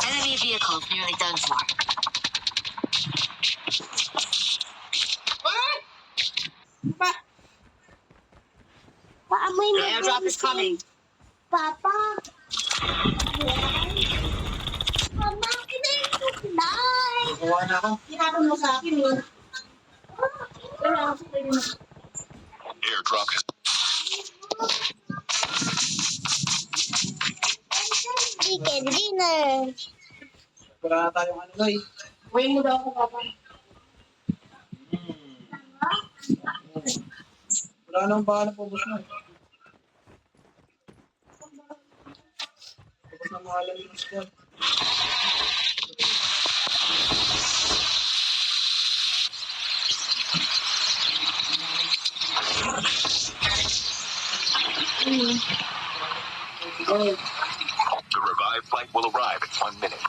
Enemy vehicle nearly done for. Pa! Paamoy The mo. airdrop is coming. Papa! Mama, kinain ko kulay! Kuha na ako. Kinapon mo sa akin yun. Airdrop is Chicken dinner! Wala na tayong ano, Noy. Uwi mo daw ako, Papa. Wala nang bahala po, boss mo. Tapos na mga alam yung squad. the revived flight will arrive in 1 minute.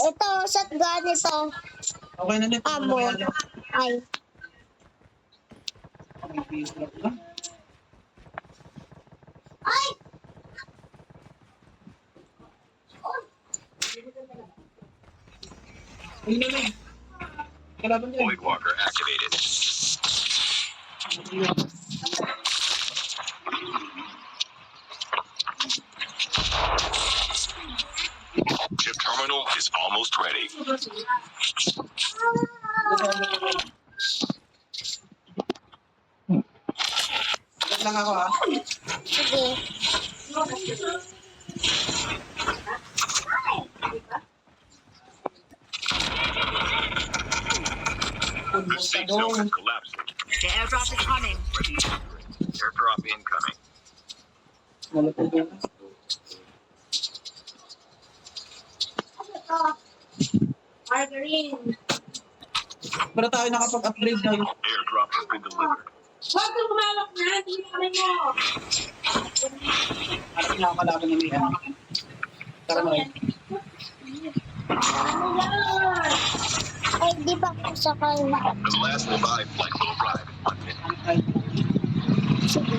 Ito, shotgun ito. Okay na net. Amo. Ay. Ay! Ay, na na. Kalaban dyan. Void Walker activated. Chip terminal is almost ready. Wait lang ako, ha. Sige. The safe zone is collapsing. The airdrop is coming. Airdrop incoming. Malapit yun. Margarine. Pero tayo nakapag-upgrade na yun. Airdrop has been delivered. Huwag kang kumawak na. Hindi kami mo. Ano pinakakalaban na may ano. Tara na. Ay, di ba ako sakay na? The last revived flight will arrive in 1 minute. Ay, Sige.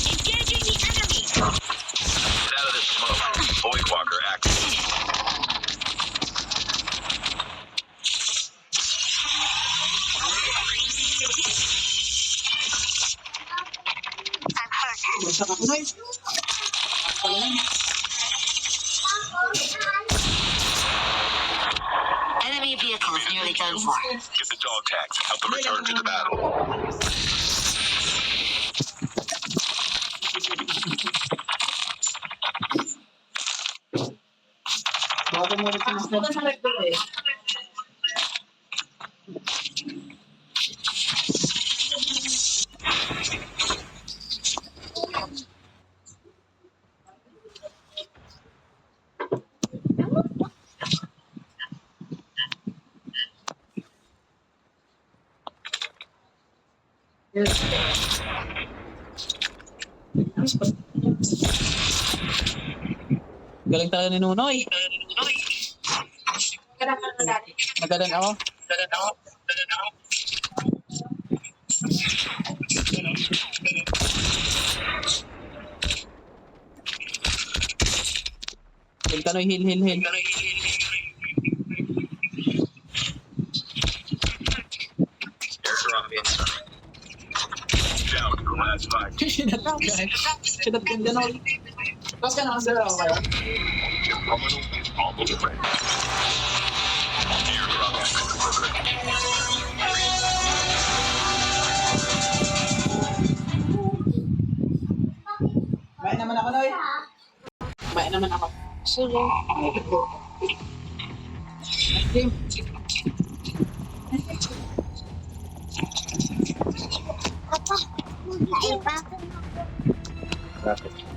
Engaging the enemy. Get out of this smoke. Void Walker activated. I'm hurt. basta ako, Noy. Enemy vehicle nearly done for. Get the dog tags. Help them return to the battle. Bago mo rin pinag- Galing tayo ni Nunoy. Magaling ako. Galing ka, Noy. Hil. Airdrop incoming. Down to the last 5. Sinatap, guys. Sinatap ka, Noy. Pas ka na kasi ako kayo. Almost ready. Airdrop delivered. Kumain naman ako, Noy. Kumain naman ako. Sige. Game. Papa, naiba. Bakit?